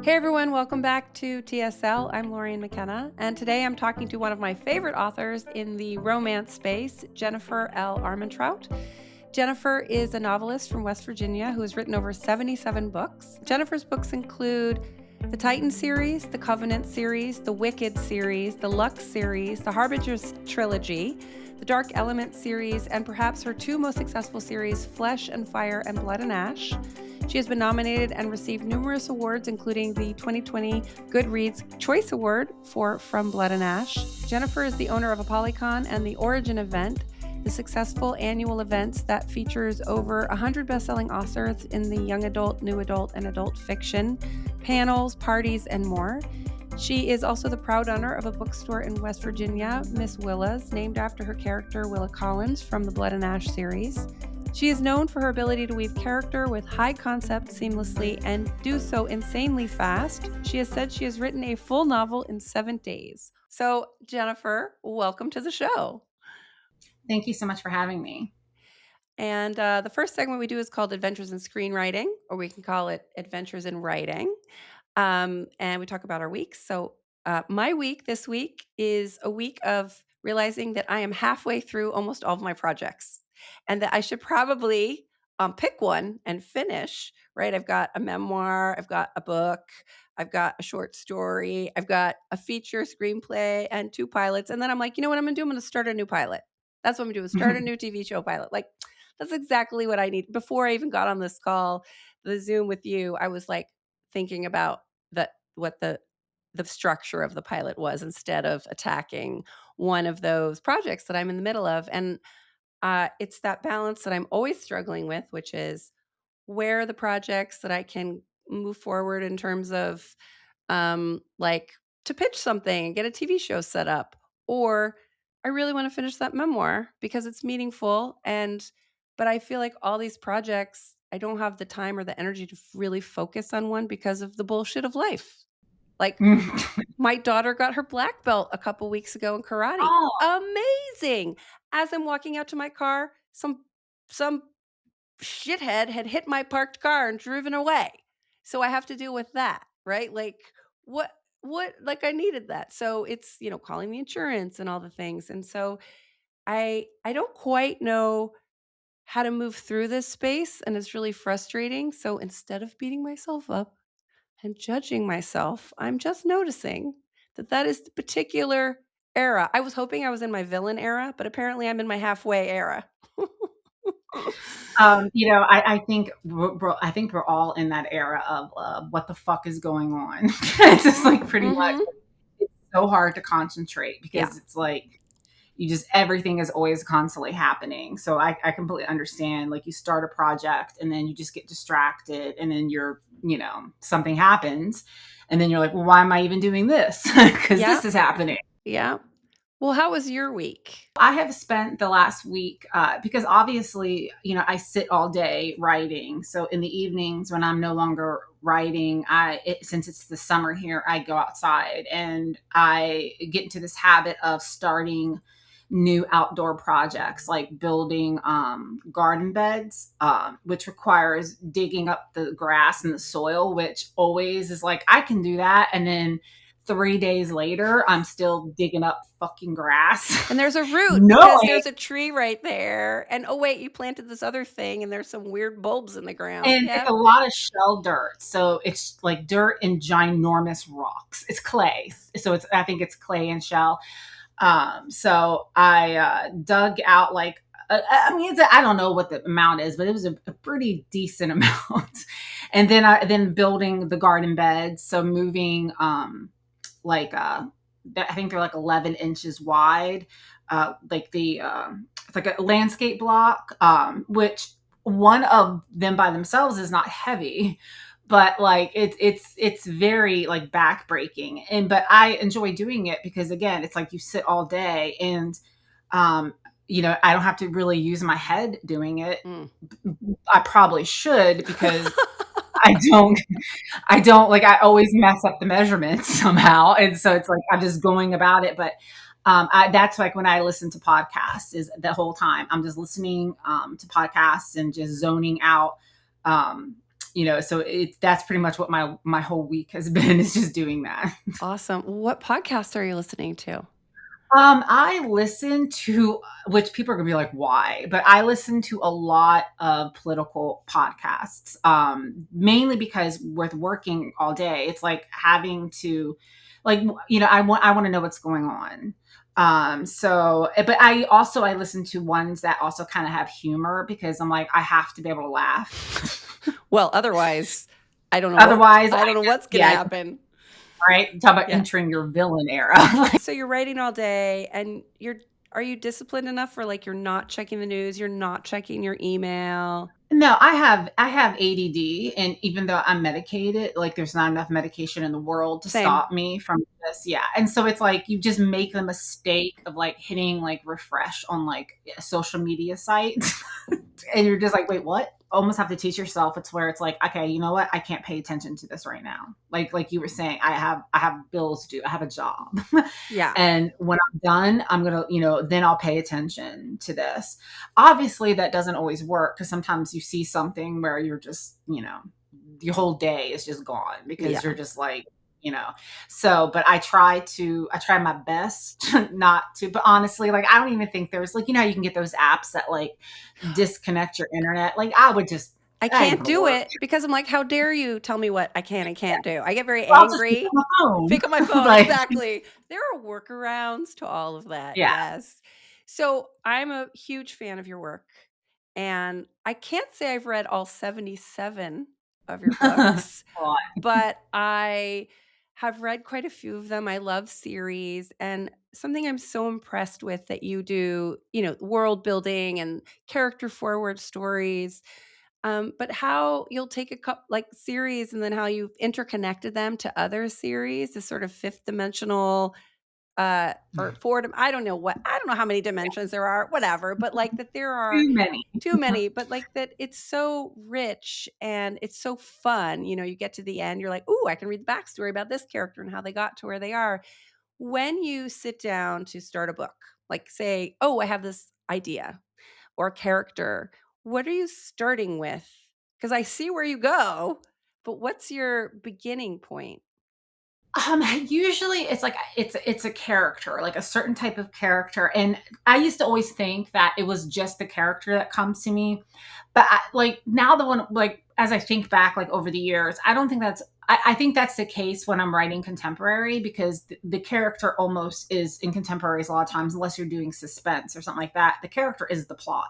Hey everyone, welcome back to TSL. I'm Lorien McKenna, and today I'm talking to one of my favorite authors in the romance space, Jennifer L. Armentrout. Jennifer is a novelist from West Virginia who has written over 77 books. Jennifer's books include the Titan series, the Covenant series, the Wicked series, the Lux series, the Harbingers trilogy, the Dark Element series, and perhaps her two most successful series, Flesh and Fire and Blood and Ash. She has been nominated and received numerous awards, including the 2020 Goodreads Choice Award for From Blood and Ash. Jennifer is the owner of Apolycon and the Origin event, the successful annual events that features over 100 best-selling authors in the young adult, new adult, and adult fiction, panels, parties, and more. She is also the proud owner of a bookstore in West Virginia, Miss Willa's, named after her character Willa Collins from the Blood and Ash series. She is known for her ability to weave character with high concept seamlessly and do so insanely fast. She has said she has written a full novel in 7 days. So, Jennifer, welcome to the show. Thank you so much for having me. And the first segment we do is called Adventures in Screenwriting, or we can call it Adventures in Writing. And we talk about our weeks. So my week this week is a week of realizing that I am halfway through almost all of my projects and that I should probably pick one and finish, right? I've got a memoir, I've got a book, I've got a short story, I've got a feature screenplay and 2 pilots. And then I'm like, you know what I'm going to do? I'm going to start a new pilot. That's what I'm going to do, is start a new TV show pilot. Like, that's exactly what I need. Before I even got on this call, the Zoom with you, I was like thinking about what the structure of the pilot was instead of attacking one of those projects that I'm in the middle of. And it's that balance that I'm always struggling with, which is where are the projects that I can move forward in terms of like to pitch something and get a TV show set up, or I really want to finish that memoir because it's meaningful. But I feel like all these projects, I don't have the time or the energy to really focus on one because of the bullshit of life. Like my daughter got her black belt a couple weeks ago in karate. Oh. Amazing. As I'm walking out to my car, some shithead had hit my parked car and driven away. So I have to deal with that, right? Like what like I needed that. So it's, calling the insurance and all the things. And so I don't quite know how to move through this space, and it's really frustrating. So instead of beating myself up and judging myself, I'm just noticing that is the particular era. I was hoping I was in my villain era, but apparently I'm in my halfway era. I think we're all in that era of what the fuck is going on. It's just like pretty much. It's so hard to concentrate because it's like everything is always constantly happening. So I completely understand. Like you start a project and then you just get distracted, and then something happens, and then you're like, well, why am I even doing this? Because this is happening. Yeah. Well, how was your week? I have spent the last week because obviously, I sit all day writing. So in the evenings when I'm no longer writing, since it's the summer here, I go outside and I get into this habit of starting new outdoor projects like building garden beds, which requires digging up the grass and the soil, which always is like, I can do that. And then 3 days later, I'm still digging up fucking grass. And there's a root because there's a tree right there. And oh wait, you planted this other thing and there's some weird bulbs in the ground. And it's a lot of shell dirt. So it's like dirt and ginormous rocks. It's clay. So I think it's clay and shell. So I dug out like, I don't know what the amount is, but it was a pretty decent amount. And then building the garden beds. So moving, I think they're like 11 inches wide, it's like a landscape block, which one of them by themselves is not heavy, but like it's very like backbreaking. But I enjoy doing it because again, it's like you sit all day and I don't have to really use my head doing it. I probably should because I don't like, I always mess up the measurements somehow. And so it's like, I'm just going about it. But that's like when I listen to podcasts, is the whole time I'm just listening to podcasts and just zoning out so that's pretty much what my whole week has been, is just doing that. Awesome. What podcasts are you listening to? I listen to, which people are gonna be like, why? But I listen to a lot of political podcasts, mainly because with working all day, it's like having to, like, I want to know what's going on. But I listen to ones that also kind of have humor, because I'm like, I have to be able to laugh. Well, otherwise, Otherwise, I don't know what's gonna yeah, happen. right. Talk about Yeah. entering your villain era. So you're writing all day and are you disciplined enough for like you're not checking the news, you're not checking your email? No, I have ADD, and even though I'm medicated, like, there's not enough medication in the world to Same. stop me from this. Yeah, and so it's like you just make the mistake of like hitting like refresh on like a social media site, and you're just like, wait, what? Almost have to teach yourself. It's where it's like, okay, you know what? I can't pay attention to this right now. Like you were saying, I have bills to do. I have a job, Yeah. and when I'm done, I'm gonna, then I'll pay attention to this. Obviously, that doesn't always work, because sometimes you see something where you're just, your whole day is just gone, because Yeah. you're just like, you know. So, but I try my best not to. But honestly, like, I don't even think there's, like, how you can get those apps that like disconnect your internet. Like, I that ain't can't gonna do work. it because I'm like, how dare you tell me what I can and can't do? I get very I'll just pick up angry. my phone. Pick up my phone. Like, Exactly. There are workarounds to all of that. yeah. Yes. So I'm a huge fan of your work. And I can't say I've read all 77 of your books, Well, but I have read quite a few of them. I love series. And something I'm so impressed with that you do, world building and character forward stories. But how you'll take a couple like series and then how you've interconnected them to other series, this sort of fifth dimensional or I don't know I don't know how many dimensions there are, whatever, but like that there are too many. too many, but like that it's so rich and it's so fun. You get to the end, you're like, ooh, I can read the backstory about this character and how they got to where they are. When you sit down to start a book, like say, oh, I have this idea or character, what are you starting with? Because I see where you go, but what's your beginning point? Usually it's like it's a character, like a certain type of character, and I used to always think that it was just the character that comes to me, but like now, the one, like, as I think back, like, over the years, I don't think that's. I think that's the case when I'm writing contemporary, because the character almost is in contemporaries a lot of times, unless you're doing suspense or something like that. The character is the plot,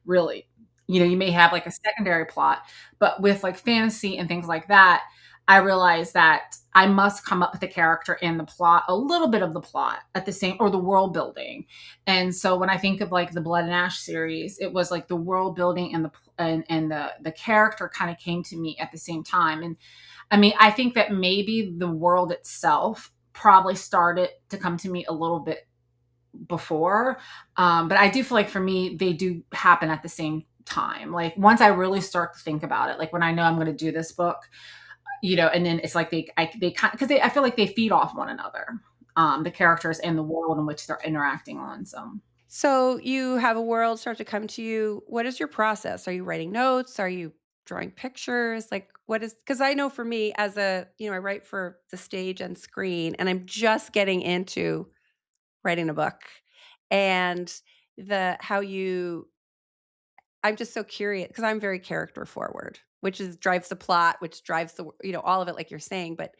really. You may have like a secondary plot, but with like fantasy and things like that, I realized that I must come up with a character and the plot, a little bit of the plot at the same, or the world building. And so when I think of like the Blood and Ash series, it was like the world building and the character kind of came to me at the same time. And I mean, I think that maybe the world itself probably started to come to me a little bit before. But I do feel like for me, they do happen at the same time. Like, once I really start to think about it, like when I know I'm going to do this book, and then it's like they kind, because I feel like they feed off one another, the characters and the world in which they're interacting on. So, So you have a world start to come to you. What is your process? Are you writing notes? Are you drawing pictures? Like what is because I know for me as I write for the stage and screen and I'm just getting into writing a book. And the how you I'm just so curious because I'm very character forward, which is drives the plot, which drives all of it like you're saying, but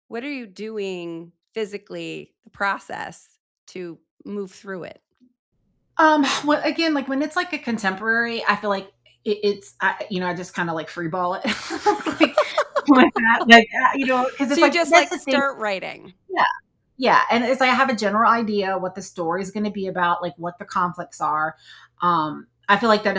what are you doing physically, the process to move through it? well, again, like when it's like a contemporary, I feel like I just kind of like freeball it, like, like that, like, because it's So you like, just that's like the thing. start writing. Yeah. Yeah, and it's like I have a general idea what the story is going to be about, like what the conflicts are. I feel like that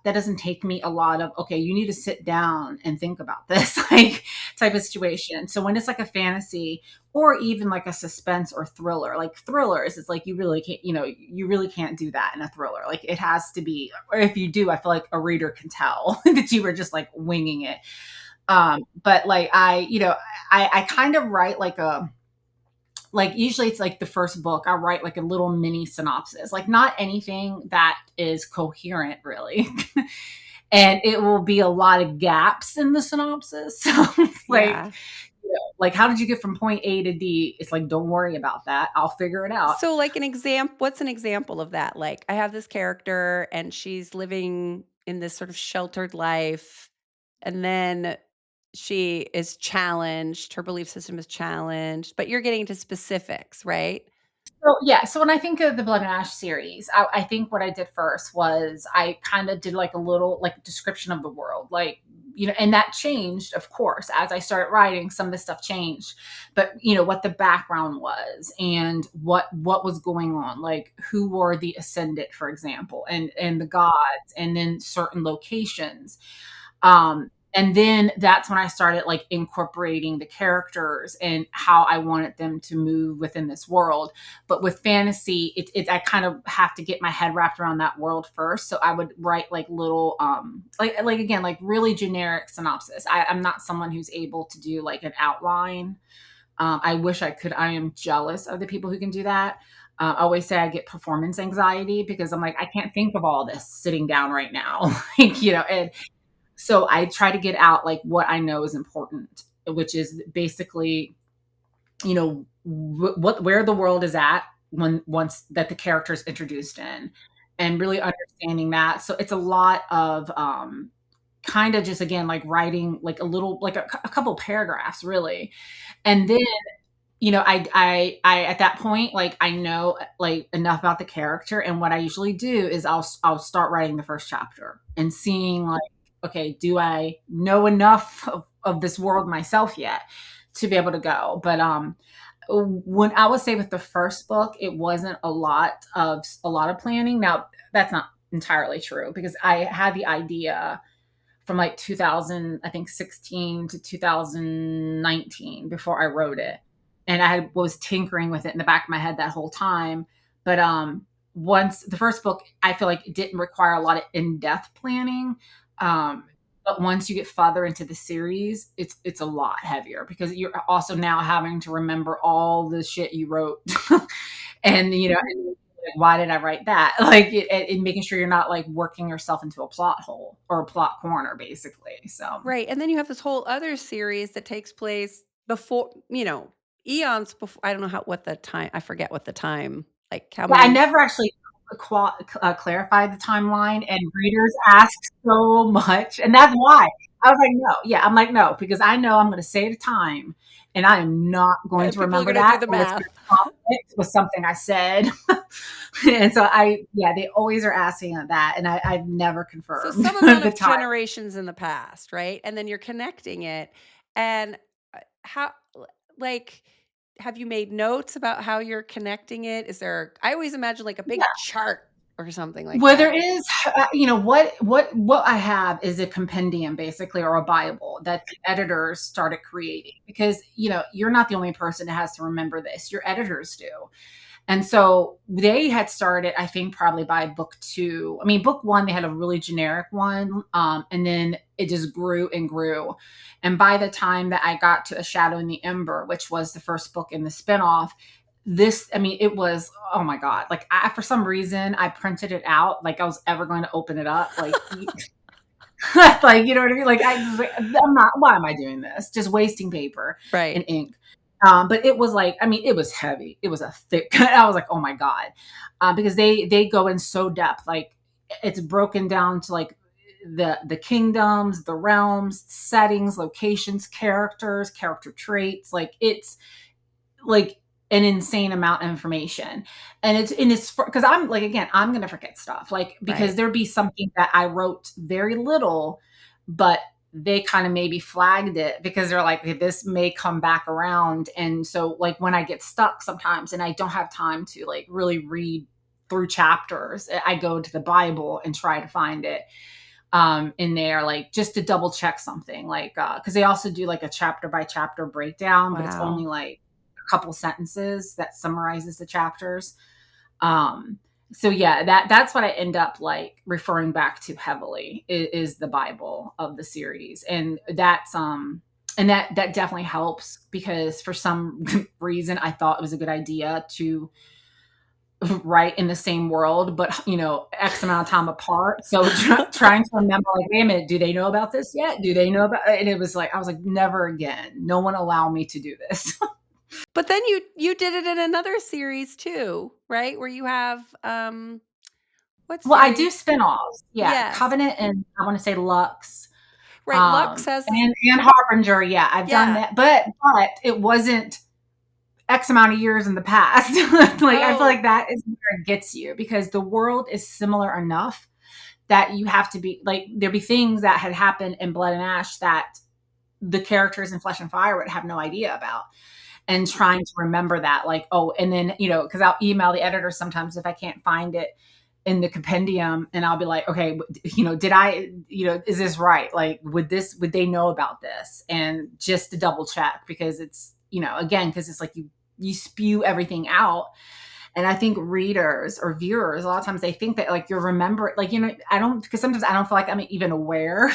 doesn't take me a lot of, okay, you need to sit down and think about this, like, type of situation. So when it's like a fantasy or even like a suspense or thriller, like thrillers, it's like you really can't do that in a thriller. Like, it has to be, or if you do, I feel like a reader can tell that you were just like winging it. But like I kind of write like, usually it's like the first book, I write like a little mini synopsis, like not anything that is coherent really. and it will be a lot of gaps in the synopsis. So like, Yeah. like, how did you get from point A to D? It's like, don't worry about that. I'll figure it out. So, like, what's an example of that? Like, I have this character and she's living in this sort of sheltered life, and then she is challenged, her belief system is challenged, but you're getting into specifics, right? So yeah, so when I think of the Blood and Ash series, I think what I did first was I kind of did like a little like description of the world, like, and that changed, of course, as I started writing. Some of the stuff changed, but what the background was and what was going on, like who were the ascendant, for example, and the gods, and then certain locations. And then that's when I started like incorporating the characters and how I wanted them to move within this world. But with fantasy, I kind of have to get my head wrapped around that world first. So I would write like little, like again, like really generic synopsis. I'm not someone who's able to do like an outline. I wish I could. I am jealous of the people who can do that. I always say I get performance anxiety because I'm like, I can't think of all this sitting down right now. Like, and so I try to get out like what I know is important, which is basically, where the world is at once that the character is introduced in, and really understanding that. So it's a lot of kind of just again like writing like a little like a couple paragraphs really, and then I at that point, like I know like enough about the character, and what I usually do is I'll start writing the first chapter and seeing like, okay, do I know enough of this world myself yet to be able to go? But when I would say with the first book, it wasn't a lot of planning. Now that's not entirely true because I had the idea from like 2000, I think 16 to 2019 before I wrote it. And was tinkering with it in the back of my head that whole time. But once the first book, I feel like it didn't require a lot of in-depth planning. Um, but once you get further into the series, it's a lot heavier because you're also now having to remember all the shit you wrote, and why did I write that? Like, making sure you're not like working yourself into a plot hole or a plot corner, basically. So Right, and then you have this whole other series that takes place before, eons before. I don't know I forget what the time, like, how yeah, I many. never actually clarified the timeline, and readers ask so much, and that's why I was like, no, yeah, I'm like, no, because I know I'm going to say the time, and I am not going to People are remember gonna do that, the or it's math. going to conflict with something I said. And so yeah, they always are asking that, and I've never So confirmed some amount the of time. generations in the past, right? And then you're connecting it, and, how like, have you made notes about how you're connecting it? Is there I always imagine, like, a big chart or something like Well, there that. is, what I have is a compendium basically, or a Bible that the editors started creating because you're not the only person that has to remember this. Your editors do. And so they had started, I think, probably by book two. I mean, book one, they had a really generic one. And then it just grew and grew. And by the time that I got to A Shadow in the Ember, which was the first book in the spinoff, I mean, it was, oh my God. Like, for some reason, I printed it out like I was ever going to open it up. Like, like, you know what I mean? Like, I'm not, why am I doing this? Just wasting paper and Right. ink. But it was like, I mean, it was heavy. It was a thick, I was like, oh my God. Because they go in so depth, like it's broken down to like the kingdoms, the realms, settings, locations, character traits. Like it's like an insane amount of information. And it's because I'm like, again, I'm going to forget stuff like, because Right. there'd be something that I wrote very little, but they kind of maybe flagged it because they're like, hey, this may come back around. And so like when I get stuck sometimes and I don't have time to like really read through chapters, I go to the Bible and try to find it in there, like just to double check something, like because they also do like a chapter by chapter breakdown, but it's only Wow. like a couple sentences that summarizes the chapters. um so yeah, that's what I end up like referring back to heavily is the Bible of the series. And that definitely helps because for some reason I thought it was a good idea to right in the same world, but X amount of time apart. So trying to remember, like, wait a minute, do they know about this yet? Do they know about? And it was like I was like, never again. No one allow me to do this. But then you did it in another series too, right? Where you have, what Well, I do series? spinoffs. Yeah, Yes. Covenant and I want to say Lux, Right, Lux has and Harbinger. Yeah, I've done yeah. that, but it wasn't X amount of years in the past. Like I feel Oh, like that is where it gets you because the world is similar enough that you have to be like there'd be things that had happened in Blood and Ash that the characters in Flesh and Fire would have no idea about. And trying to remember that, like, oh, and then, because I'll email the editor sometimes if I can't find it in the compendium, and I'll be like, okay, did I, is this right? Like, would they know about this? And just to double check because it's, again, because it's like you spew everything out. And I think readers or viewers, a lot of times they think that like you're remembering, like, I don't, because sometimes I don't feel like I'm even aware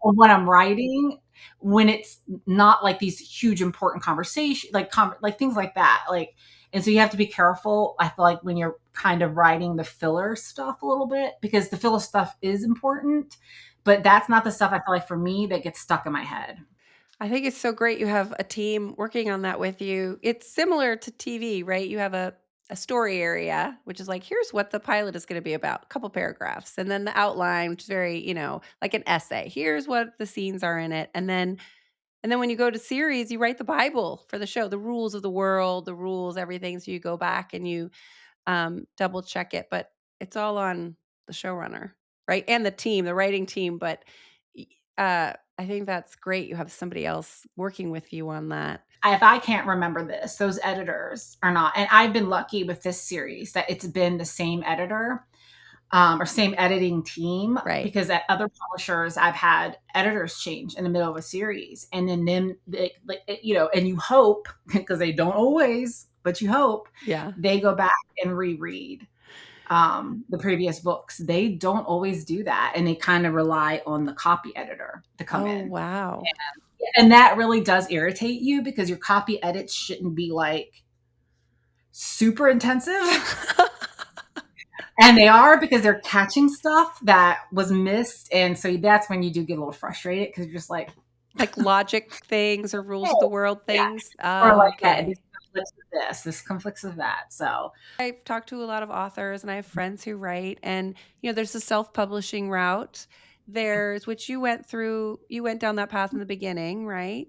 of what I'm writing when it's not like these huge important conversations, like things like that. Like, and so you have to be careful. I feel like when you're kind of writing the filler stuff a little bit, because the filler stuff is important, but that's not the stuff I feel like for me that gets stuck in my head. I think it's so great you have a team working on that with you. It's similar to TV, right? You have a story area, which is like, here's what the pilot is going to be about, a couple paragraphs, and then the outline, which is very, like an essay. Here's what the scenes are in it, and then when you go to series, you write the Bible for the show, the rules of the world, the rules, everything. So you go back and you double check it, but it's all on the showrunner, right? And the team, the writing team. But y- I think that's great. You have somebody else working with you on that. If I can't remember this, those editors are not. And I've been lucky with this series that it's been the same editor or same editing team Right. because at other publishers I've had editors change in the middle of a series and then they, like, and you hope because they don't always, but you hope Yeah. they go back and reread the previous books. They don't always do that and they kind of rely on the copy editor to come Oh, in, wow. and that really does irritate you because your copy edits shouldn't be like super intensive. And they are because they're catching stuff that was missed. And so that's when you do get a little frustrated because you're just like, Like logic things or rules of the oh, world yeah. things. Or Oh, like that. This okay. conflicts with this, this conflicts with that. So I've talked to a lot of authors and I have friends who write, and there's the self-publishing route. There's which you went down that path in the beginning, right?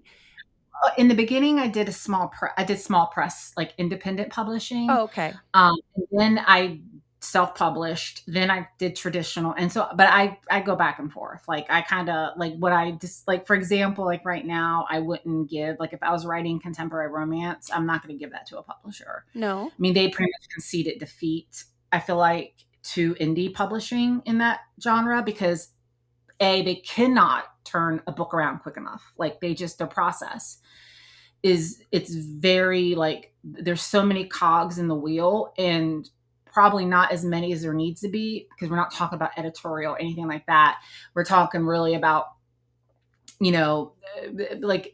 in the beginning, I did small press, like independent publishing. Oh, okay. And then I self-published, then I did traditional. And so, but I go back and forth. Like I kind of like what I just like, for example, like right now, I wouldn't give, like if I was writing contemporary romance, I'm not going to give that to a publisher. No. I mean, they pretty much conceded defeat, I feel like, to indie publishing in that genre because they cannot turn a book around quick enough. Like their process it's very like there's so many cogs in the wheel and probably not as many as there needs to be because we're not talking about editorial or anything like that. We're talking really about you know like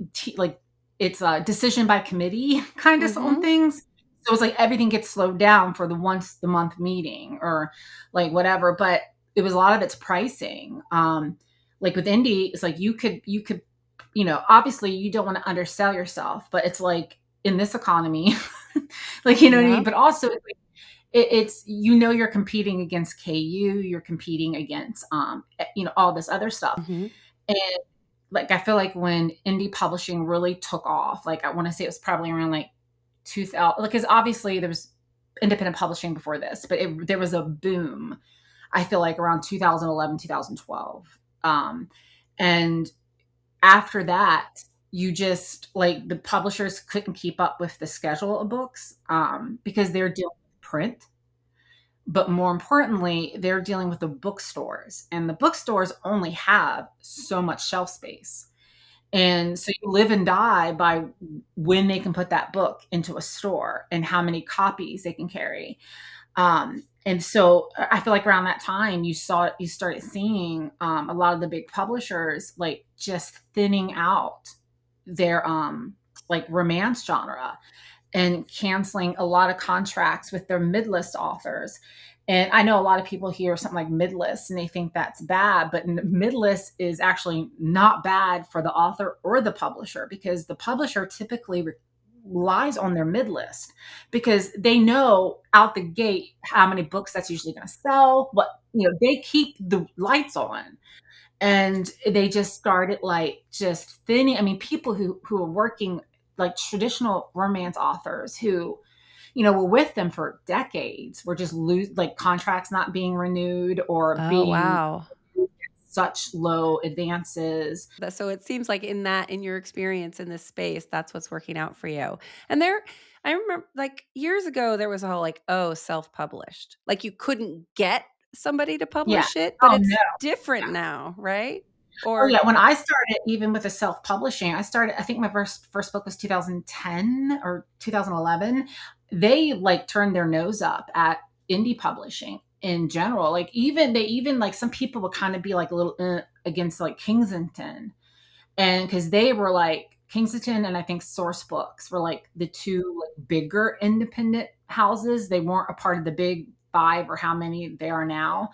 it's a decision by committee kind of on Mhm. things. So it's like everything gets slowed down for the once the month meeting or like whatever. But it was a lot of it's pricing. Like with indie, it's like you could obviously you don't want to undersell yourself, but it's like in this economy, like what I mean. Yeah. But also it's you're competing against KU, you're competing against all this other stuff. Mhm. And like I feel like when indie publishing really took off, like I want to say it was probably around like 2000, because obviously there was independent publishing before this, but there was a boom. I feel like around 2011, 2012, and after that, you just like the publishers couldn't keep up with the schedule of books because they're dealing with print, but more importantly, they're dealing with the bookstores, and the bookstores only have so much shelf space. And so you live and die by when they can put that book into a store and how many copies they can carry. And so I feel like around that time you started seeing a lot of the big publishers like just thinning out their like romance genre. and canceling a lot of contracts with their mid-list authors. And I know a lot of people hear something like mid-list and they think that's bad, but mid-list is actually not bad for the author or the publisher, because the publisher typically relies on their mid-list because they know out the gate how many books that's usually going to sell. What, they keep the lights on, and they just started like just thinning. I mean, people who are working like traditional romance authors who, were with them for decades, were just like contracts not being renewed or Oh, being wow. such low advances. So it seems like in your experience in this space, that's what's working out for you. And I remember like years ago, there was a whole like, oh, self-published. Like you couldn't get somebody to Yeah. publish it, but Oh no. it's different now, right? Oh Or yeah. When I started, even with the self-publishing, I think my first book was 2010 or 2011. They like turned their nose up at indie publishing in general. Like they even like some people would kind of be like a little against like Kensington, and because they were like Kensington and I think Source Books were like the two like bigger independent houses. They weren't a part of the big five or how many they are now.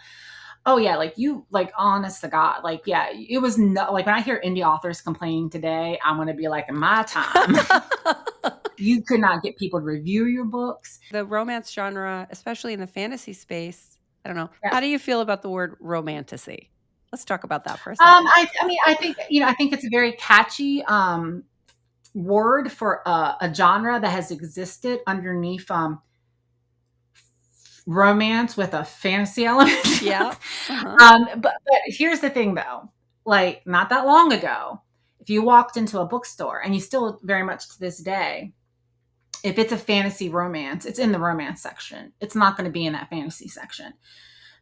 Oh yeah, like you, like honest to God, like yeah, it was no, like when I hear indie authors complaining today, I'm gonna be like, in my time, you could not get people to review your books. the romance genre, especially in the fantasy space, I don't know. Yeah. How do you feel about the word romantasy? Let's talk about that for a second. I mean, I think I think it's a very catchy word for a genre that has existed underneath romance with a fantasy element. Yeah. Uh-huh. But here's the thing, though, like not that long ago, if you walked into a bookstore, and you still very much to this day, if it's a fantasy romance, it's in the romance section. It's not going to be in that fantasy section.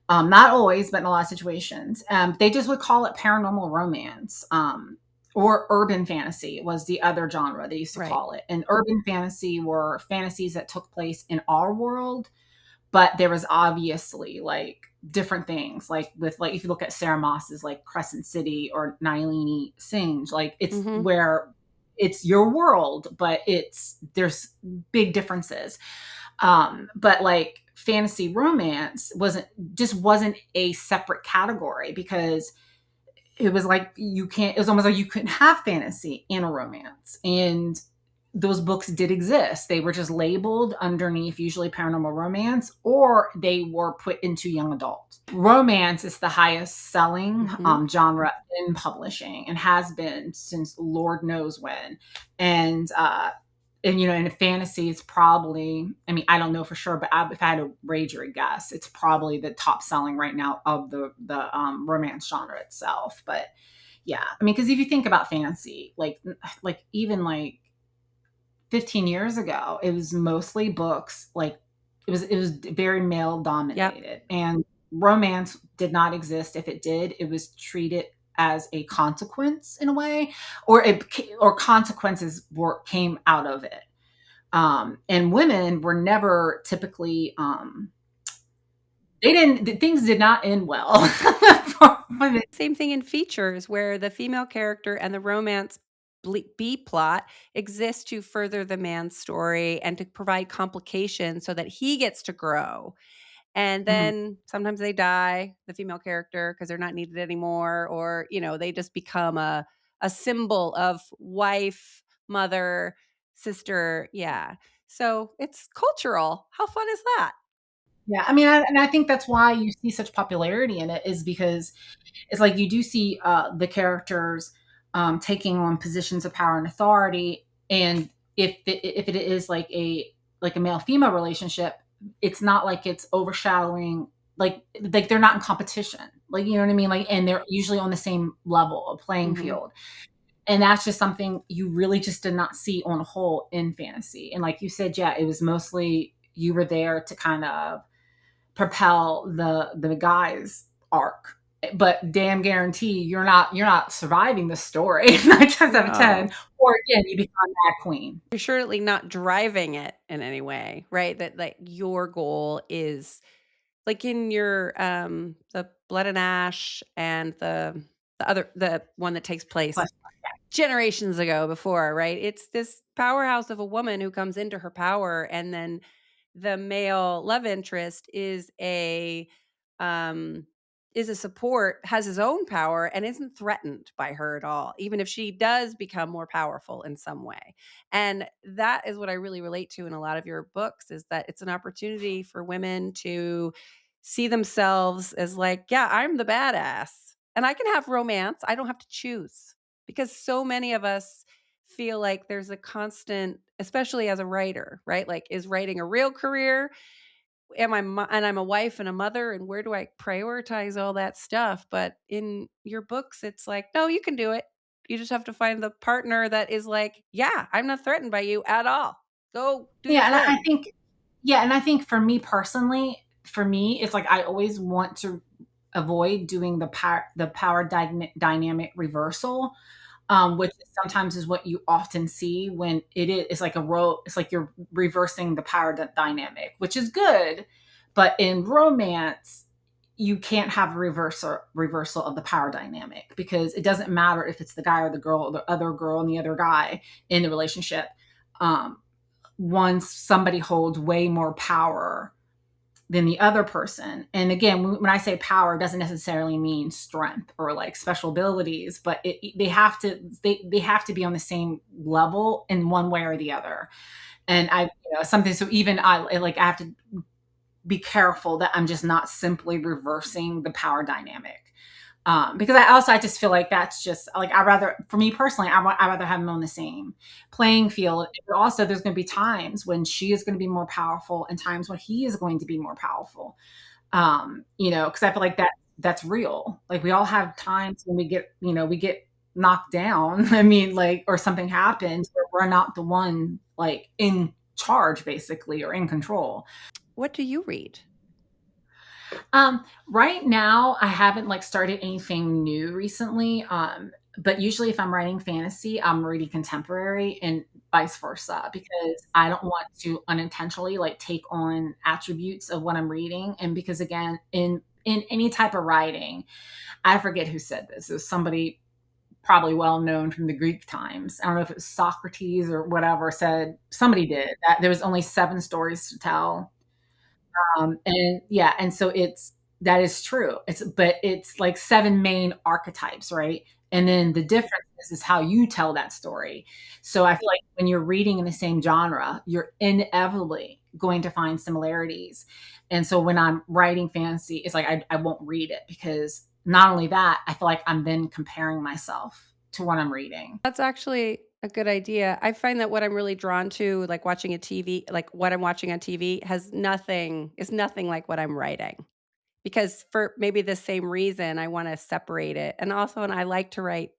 Not always, but in a lot of situations. They just would call it paranormal romance. Or urban fantasy was the other genre they used to Right. call it. And urban fantasy were fantasies that took place in our world, but there was obviously like different things, like with like if you look at Sarah Moss's like Crescent City or Nalini Singh's, like it's Mhm. where it's your world, but there's big differences. But like fantasy romance wasn't a separate category, because it was like it was almost like you couldn't have fantasy and a romance. And those books did exist. They were just labeled underneath usually paranormal romance, or they were put into young adult. Romance is the highest selling Mhm. genre in publishing and has been since Lord knows when. And in fantasy, it's probably, I mean, I don't know for sure, but if I had to wager a guess, it's probably the top selling right now of the romance genre itself. But yeah, I mean, because if you think about fantasy, like even like 15 years ago, it was mostly books. Like it was very male Yep. dominated, and romance did not exist. If it did, it was treated as a consequence in a way, or consequences came out of it. And women were never typically they didn't things did not end well for women. Same thing in features where the female character and the romance B plot exist to further the man's story and to provide complications so that he gets to grow. And Mhm. then sometimes they die, the female character, because they're not needed anymore, or, they just become a symbol of wife, mother, sister. Yeah. So it's cultural. How fun is that? Yeah, I mean, and I think that's why you see such popularity in it, is because it's like you do see the characters taking on positions of power and authority, and if it is like a male female relationship, it's not like it's overshadowing, like they're not in competition, like you know what I mean, like, and they're usually on the same level of playing Mhm. field. And that's just something you really just did not see on a whole in fantasy. And like you said, yeah, it was mostly you were there to kind of propel the guy's arc, but damn guarantee you're not surviving the story 9 times out of 10, No. or again you become that queen. You're surely not driving it in any way, right? That like your goal is like in your the Blood and Ash and the one that takes place But generations ago before, right? It's this powerhouse of a woman who comes into her power, and then the male love interest um is a support, has his own power, and isn't threatened by her at all, even if she does become more powerful in some way. And that is what I really relate to in a lot of your books, is that it's an opportunity for women to see themselves as like, yeah, I'm the badass and I can have romance. I don't have to choose, because so many of us feel like there's a constant, especially as a writer, right? Like, is writing a real career? And I'm a wife and a mother, and where do I prioritize all that stuff? But in your books, it's like, no, you can do it. You just have to find the partner that is like, yeah, I'm not threatened by you at all. Go do your Yeah, and I thing. think yeah, and I think for me personally, for me, it's like I always want to avoid doing the power dynamic reversal, which sometimes is what you often see when it's like a role. It's like you're reversing the dynamic, which is good, but in romance, you can't have a reversal of the power dynamic, because it doesn't matter if it's the guy or the girl or the other girl and the other guy in the relationship. Um, Once somebody holds way more power than the other person. And again, when I say power, it doesn't necessarily mean strength or like special abilities, but they have to be on the same level in one way or the other. And something, so even I have to be careful that I'm just not simply reversing the power dynamic. Because I just feel like that's just like, for me personally, I rather have them on the same playing field. But also, there's going to be times when she is going to be more powerful and times when he is going to be more powerful. Because I feel like that's real. Like, we all have times when we get knocked down. I mean, like, or something happens where we're not the one like in charge, basically, or in control. What do you read? Right now, I haven't like started anything new recently. But usually, if I'm writing fantasy, I'm reading contemporary and vice versa, because I don't want to unintentionally like take on attributes of what I'm reading. And because again, in any type of writing, I forget who said this. It was somebody probably well known from the Greek times. I don't know if it was Socrates or whatever, said somebody did that there was only seven stories to tell. And yeah, and so that is true. It's like seven main archetypes, right? And then the difference is how you tell that story. So I feel like when you're reading in the same genre, you're inevitably going to find similarities. And so when I'm writing fantasy, it's like I won't read it, because not only that, I feel like I'm then comparing myself to what I'm reading. That's actually a good idea. I find that what I'm really drawn to, like watching a TV, like what I'm watching on TV, is nothing like what I'm writing. Because for maybe the same reason, I want to separate it. And I like to write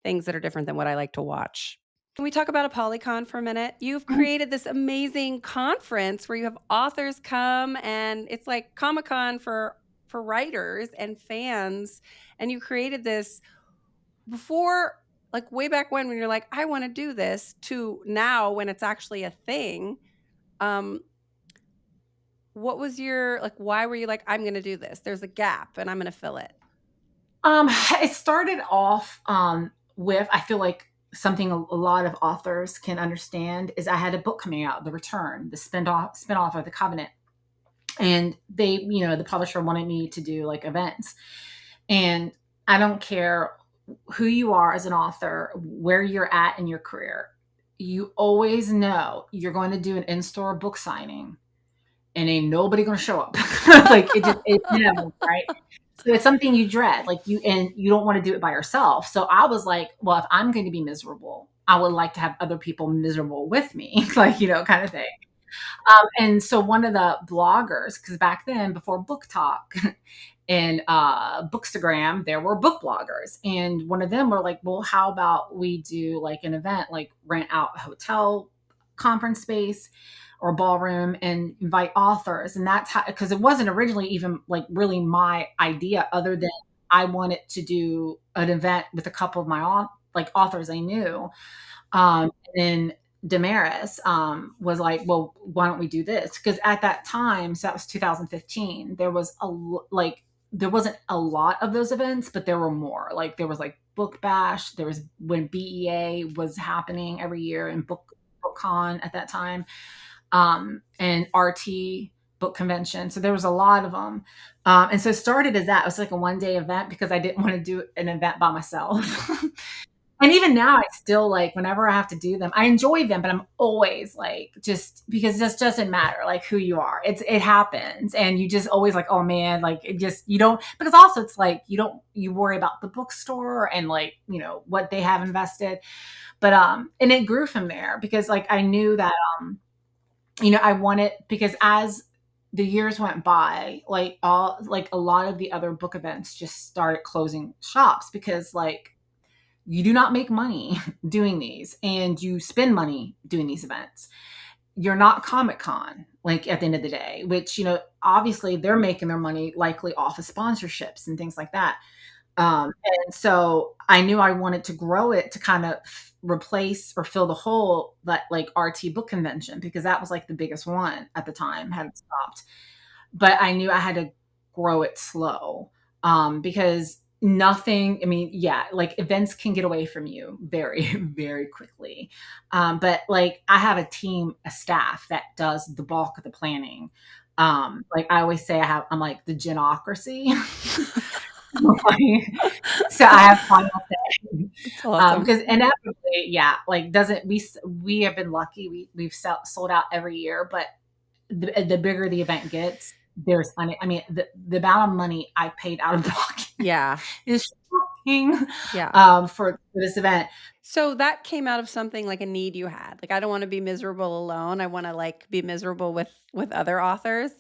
things that are different than what I like to watch. Can we talk about a polycon for a minute? You've created this amazing conference where you have authors come, and it's like Comic-Con for writers and fans. And you created this before, like way back when you're like, I want to do this, to now when it's actually a thing. Um, what was your, like, why were you like, I'm going to do this? There's a gap and I'm going to fill it. Um, it started off with, I feel like something a lot of authors can understand is I had a book coming out, The Return, the spin off of The Covenant. And the publisher wanted me to do like events. And I don't care who you are as an author, where you're at in your career, you always know you're going to do an in-store book signing and ain't nobody gonna show up. Like, it's inevitable, right? So it's something you dread, like you don't want to do it by yourself. So I was like, well, if I'm going to be miserable, I would like to have other people miserable with me, like, kind of thing. And so one of the bloggers, because back then, before Book Talk and Bookstagram, there were book bloggers, and one of them were like, well, how about we do like an event, like rent out a hotel conference space or ballroom and invite authors. And that's how, because it wasn't originally even like really my idea, other than I wanted to do an event with a couple of my like authors I knew. And then Damaris was like, well, why don't we do this? Because at that time, so that was 2015, there wasn't a lot of those events, but there were more. Like, there was like Book Bash. There was when BEA was happening every year, and book. Book Con at that time, and RT Book Convention. So there was a lot of them. And so it started as that. It was like a one-day event because I didn't want to do an event by myself. And even now, I still like whenever I have to do them, I enjoy them, but I'm always like, just because it just doesn't matter like who you are. It happens. And you just always like, oh man, like it just, you don't, because also it's like, you worry about the bookstore and like, what they have invested. But, and it grew from there because like I knew that, I wanted, because as the years went by, like a lot of the other book events just started closing shops because like, you do not make money doing these and you spend money doing these events. You're not Comic Con, like at the end of the day, which, obviously they're making their money likely off of sponsorships and things like that. And so I knew I wanted to grow it to kind of replace or fill the hole that like RT Book Convention, because that was like the biggest one at the time, hadn't stopped. But I knew I had to grow it slow, because nothing, I mean, yeah, like events can get away from you very, very quickly. But like I have a team, a staff that does the bulk of the planning. Like I always say, I'm like the genocracy. So I have final say. That's awesome. Because inevitably, yeah, like doesn't we have been lucky. We've sold out every year, but the bigger the event gets, I mean, the amount of money I paid out of pocket Yeah. is shocking, Yeah. for this event. So that came out of something like a need you had. Like, I don't wanna be miserable alone. I wanna, like, be miserable with other authors.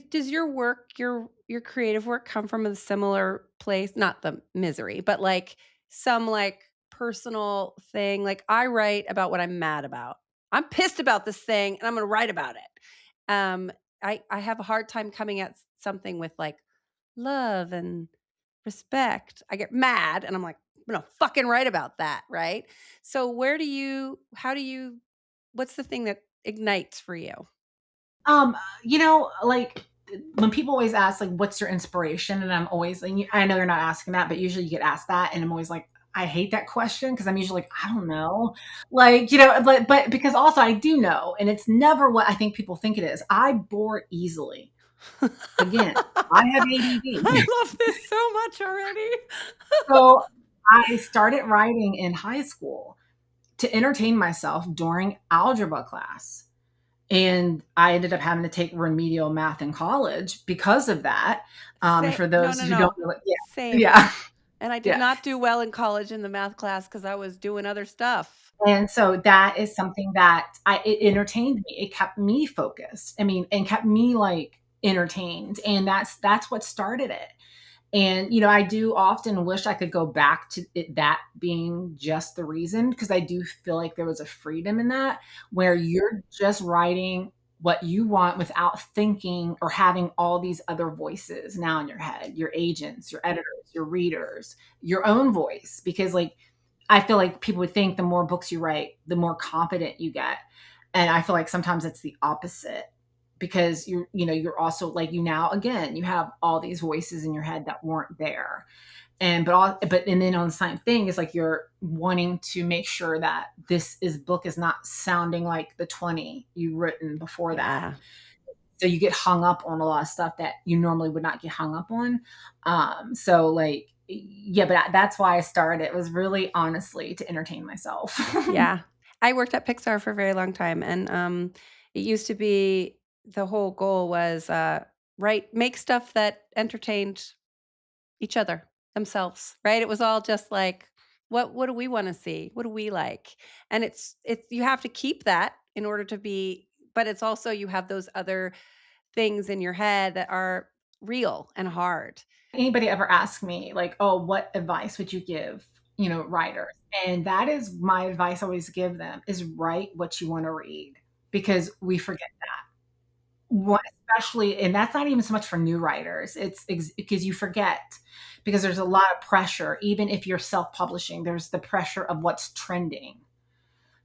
Does your work, your creative work come from a similar place? Not the misery, but, like, some, like, personal thing? Like, I write about what I'm mad about. I'm pissed about this thing, and I'm gonna write about it. I have a hard time coming at something with, like, love and respect. I get mad and I'm like, "I'm gonna fucking write about that," right? So how do you what's the thing that ignites for you? Like when people always ask, like, what's your inspiration? And I'm always, and I know you're not asking that, but usually you get asked that. And I'm always like, I hate that question because I'm usually like, I don't know. Like, but because also I do know, and it's never what I think people think it is. I bore easily. Again, I have ADD. I love this so much already. So I started writing in high school to entertain myself during algebra class. And I ended up having to take remedial math in college because of that. For No, those no, who don't no. know it, Same. yeah, And I did yeah. not do well in college in the math class because I was doing other stuff. And so that is something that it entertained me. It kept me focused. I mean, and kept me like entertained. And that's what started it. And, I do often wish I could go back to it, that being just the reason, because I do feel like there was a freedom in that where you're just writing what you want without thinking or having all these other voices now in your head, your agents, your editors, your readers, your own voice. Because, like, I feel like people would think the more books you write, the more confident you get. And I feel like sometimes it's the opposite, because you're also like, now again, you have all these voices in your head that weren't there. And then on the same thing is like you're wanting to make sure that book is not sounding like the 20 you written before that. Yeah. So you get hung up on a lot of stuff that you normally would not get hung up on. So like, yeah, but that's why I started. It was really honestly to entertain myself. Yeah. I worked at Pixar for a very long time, and, it used to be the whole goal was, make stuff that entertained each other, themselves, right? It was all just like, what do we wanna see? What do we like? And it's you have to keep that in order to be, but it's also you have those other things in your head that are real and hard. Anybody ever ask me like, oh, what advice would you give, writers? And that is my advice I always give them, is write what you want to read, because we forget what, especially, and that's not even so much for new writers. Because you forget, because there's a lot of pressure. Even if you're self-publishing, there's the pressure of what's trending,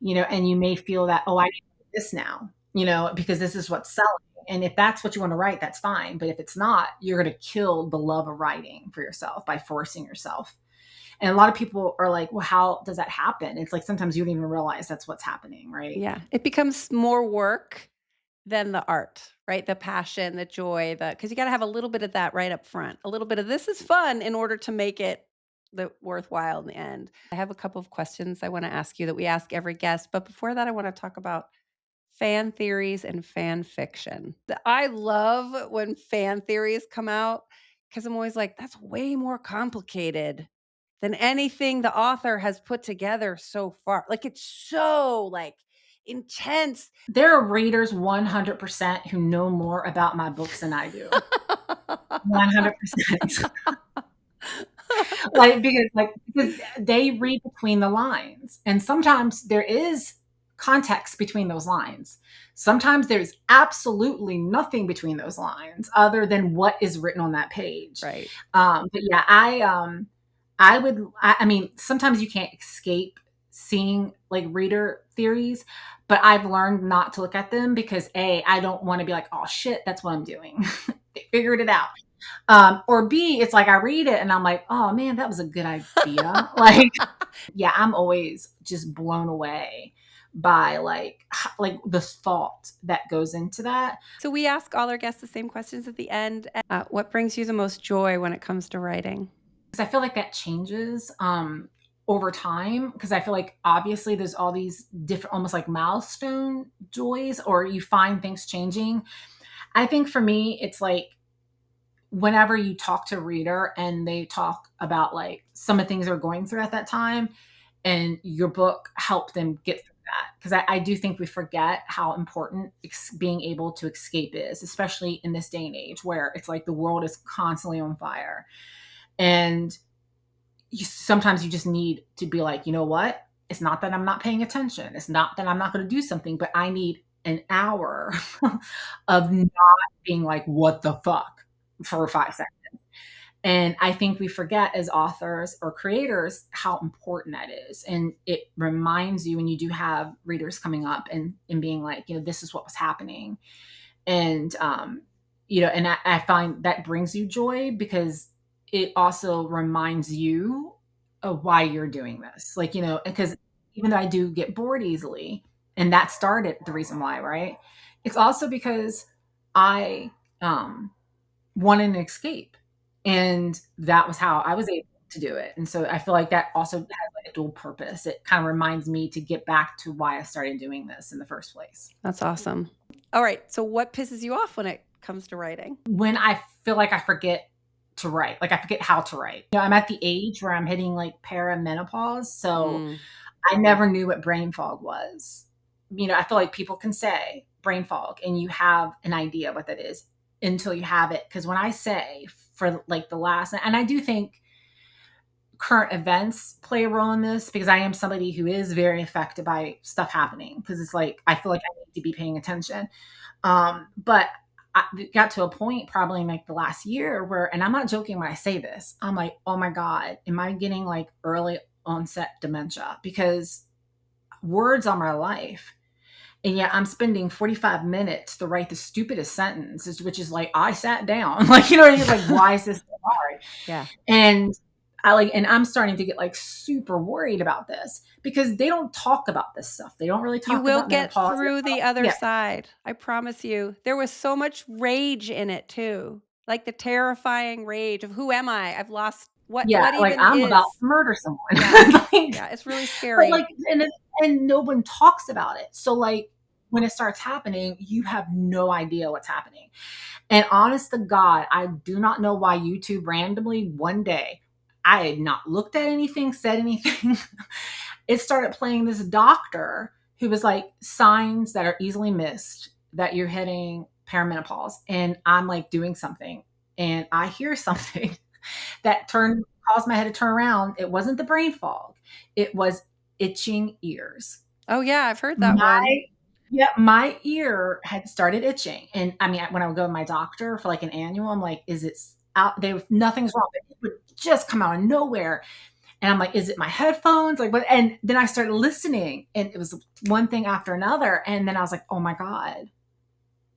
and you may feel that, oh, I need to do this now, because this is what's selling. And if that's what you want to write, that's fine. But if it's not, you're going to kill the love of writing for yourself by forcing yourself. And a lot of people are like, well, how does that happen? It's like sometimes you don't even realize that's what's happening, right? Yeah, it becomes more work than the art, right? The passion, the joy, because you gotta have a little bit of that right up front. A little bit of this is fun in order to make it the worthwhile in the end. I have a couple of questions I wanna ask you that we ask every guest, but before that, I wanna talk about fan theories and fan fiction. I love when fan theories come out because I'm always like, that's way more complicated than anything the author has put together so far. Like it's so like intense. There are readers 100% who know more about my books than I do. 100%. Because they read between the lines, and sometimes there is context between those lines. Sometimes there's absolutely nothing between those lines other than what is written on that page. Right. But yeah, I mean, sometimes you can't escape seeing like reader theories, but I've learned not to look at them because I don't want to be like, oh shit, that's what I'm doing. They figured it out. Or B, it's like I read it and I'm like, oh man, that was a good idea. Like, yeah, I'm always just blown away by like the thought that goes into that. So we ask all our guests the same questions at the end. What brings you the most joy when it comes to writing? Because I feel like that changes over time. Because I feel like obviously there's all these different, almost like milestone joys, or you find things changing. I think for me, it's like whenever you talk to a reader and they talk about like some of the things they're going through at that time, and your book helped them get through that. Because I do think we forget how important being able to escape is, especially in this day and age where it's like the world is constantly on fire. And sometimes you just need to be like, you know what? It's not that I'm not paying attention. It's not that I'm not going to do something, but I need an hour of not being like, what the fuck for 5 seconds. And I think we forget as authors or creators how important that is. And it reminds you when you do have readers coming up and being like, this is what was happening. And, and I find that brings you joy because it also reminds you of why you're doing this. Like, because even though I do get bored easily, and that started the reason why, right? It's also because I wanted an escape. And that was how I was able to do it. And so I feel like that also has like a dual purpose. It kind of reminds me to get back to why I started doing this in the first place. That's awesome. All right. So what pisses you off when it comes to writing? When I feel like I forget to write, like I forget how to write. I'm at the age where I'm hitting like perimenopause. So I never knew what brain fog was. I feel like people can say brain fog and you have an idea what that is until you have it. Because when I say for like the last, and I do think current events play a role in this because I am somebody who is very affected by stuff happening because it's like I feel like I need to be paying attention. But I got to a point probably in like the last year where, and I'm not joking when I say this, I'm like, oh my God, am I getting like early onset dementia? Because words are my life. And yet I'm spending 45 minutes to write the stupidest sentence, which is like, I sat down. Like, you're like, why is this so hard? Yeah. And I'm starting to get like super worried about this because they don't talk about this stuff. They don't really talk You will about get menopause. through the other side. I promise you. There was so much rage in it too. Like the terrifying rage of who am I? I've lost what Like even I'm about is. to murder someone. Yeah. Like, Yeah, it's really but scary. like, and no one talks about it. So like when it starts happening, you have no idea what's happening. And honest to God, I do not know why YouTube randomly one day, I had not looked at anything, said anything. It started playing this doctor who was like signs that are easily missed that you're hitting perimenopause. And I'm like doing something and I hear something that caused my head to turn around. It wasn't the brain fog. It was itching ears. Oh yeah, I've heard that one. My ear had started itching. And I mean, when I would go to my doctor for like an annual, I'm like, is it out? Nothing's wrong. But it would just come out of nowhere. And I'm like, is it my headphones? Like what? And then I started listening and it was one thing after another. And then I was like, oh my God,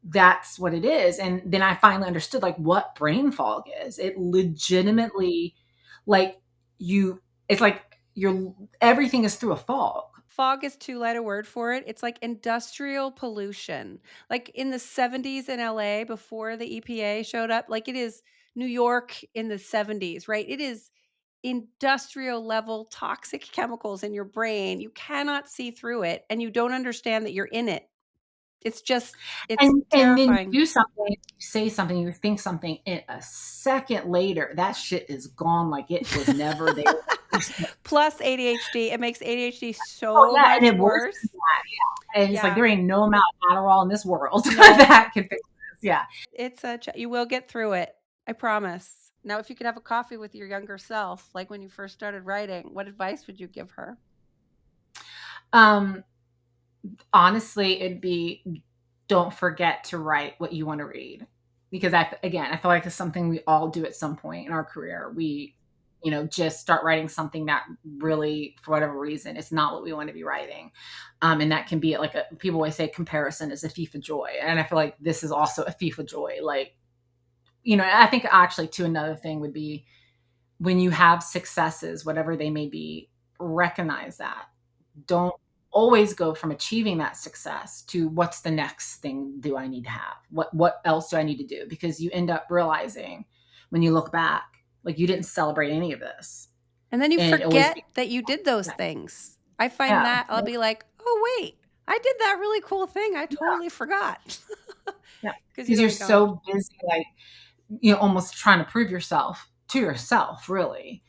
that's what it is. And then I finally understood like what brain fog is. It legitimately, like it's like everything is through a fog. Fog is too light a word for it. It's like industrial pollution. Like in the 70s in LA before the EPA showed up, like it is New York in the 70s, right? It is industrial level toxic chemicals in your brain. You cannot see through it and you don't understand that you're in it. It's And then you terrifying. do something, you say something, you think something, and a second later, that shit is gone like it was never there. Plus ADHD, it makes ADHD Oh, so yeah, and much it worse than worse. that, yeah, and it's like, Yeah. there ain't no amount of Adderall in this world No, that can fix this, yeah. it's you will get through it. I promise. Now, if you could have a coffee with your younger self, like when you first started writing, what advice would you give her? Um, Honestly, it'd be, don't forget to write what you wanna read, because I feel like it's something we all do at some point in our career. We, just start writing something that really, for whatever reason, it's not what we want to be writing. And that can be like people always say comparison is a thief of joy. And I feel like this is also a thief of joy. Like, I think actually too, another thing would be when you have successes, whatever they may be, recognize that. Don't always go from achieving that success to what's the next thing do I need to have? What else do I need to do? Because you end up realizing when you look back, like you didn't celebrate any of this. And then you And it always forget that you did those things. I find yeah, that I'll be like, oh, wait, I did that really cool thing. I totally forgot. yeah. Because you Because you're don't go. so busy, like, almost trying to prove yourself to yourself, really.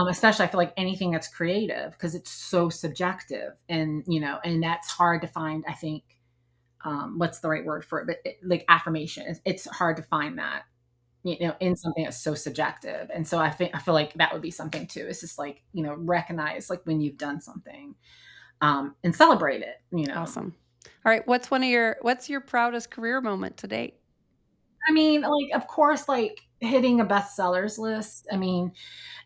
Especially I feel like anything that's creative, because it's so subjective, and and that's hard to find, I think. What's the right word for it? But like affirmation, it's hard to find that, in something that's so subjective. And so I feel like that would be something too. It's just like, recognize like when you've done something, and celebrate it. Awesome. All right. What's your proudest career moment to date? I mean, like, of course, like hitting a bestsellers list. I mean,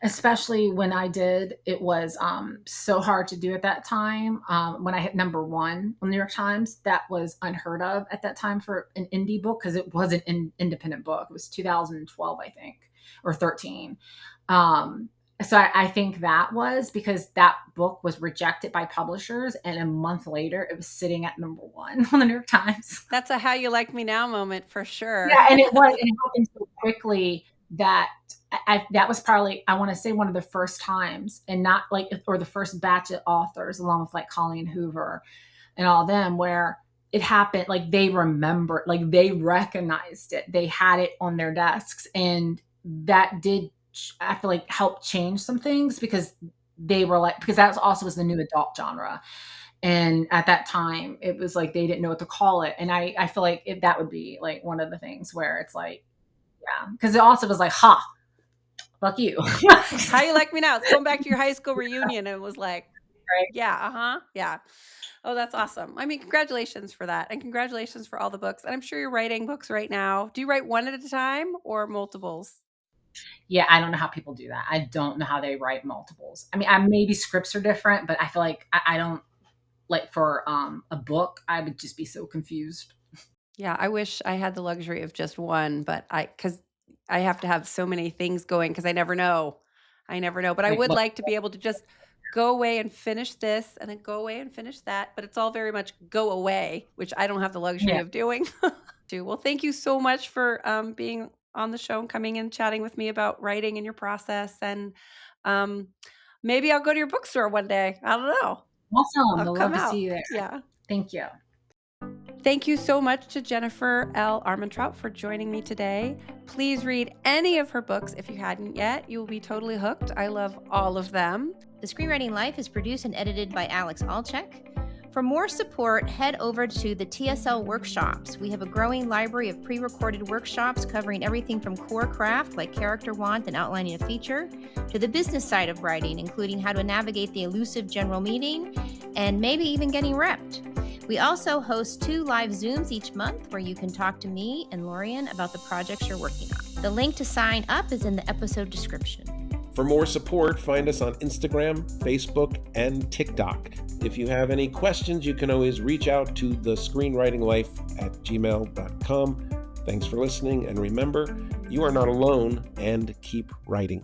especially when I did, it was so hard to do at that time. When I hit number one on the New York Times, that was unheard of at that time for an indie book, because it was an independent book. It was 2012, I think, or 13. Um, so I think that was because that book was rejected by publishers, and a month later, it was sitting at number one on the New York Times. That's a how you like me now moment for sure. Yeah, and it happened so quickly that that was probably, I want to say, one of the first times, and not like, or the first batch of authors, along with like Colleen Hoover and all them, where it happened, like they remember, like they recognized it, they had it on their desks, and that did, I feel like, help change some things, because they were like, because that was the new adult genre. And at that time, it was like they didn't know what to call it. And I feel like that would be like one of the things where it's like, yeah, because it also was like, ha, fuck you. How you like me now? It's going back to your high school reunion and was like, Right? yeah, yeah. Oh, that's awesome. I mean, congratulations for that. And congratulations for all the books. And I'm sure you're writing books right now. Do you write one at a time or multiples? Yeah, I don't know how people do that. I don't know how they write multiples. I mean, maybe scripts are different, but I feel like I don't, like, for a book, I would just be so confused. Yeah, I wish I had the luxury of just one, but because I have to have so many things going because I never know. I never know. But I Like, would what? like to be able to just go away and finish this and then go away and finish that. But it's all very much go away, which I don't have the luxury Yeah. of doing. Well, thank you so much for being on the show and coming and chatting with me about writing and your process. And um, maybe I'll go to your bookstore one day. I don't know. Awesome. I'll I'd come love to see out. you there. Yeah. Thank you. Thank you so much to Jennifer L. Armentrout for joining me today. Please read any of her books if you hadn't yet. You will be totally hooked. I love all of them. The Screenwriting Life is produced and edited by Alex Alcheh. For more support, head over to the TSL Workshops. We have a growing library of pre-recorded workshops covering everything from core craft, like character want and outlining a feature, to the business side of writing, including how to navigate the elusive general meeting, and maybe even getting repped. We also host 2 live Zooms each month where you can talk to me and Lorien about the projects you're working on. The link to sign up is in the episode description. For more support, find us on Instagram, Facebook, and TikTok. If you have any questions, you can always reach out to thescreenwritinglife@gmail.com. Thanks for listening, and remember, you are not alone, and keep writing.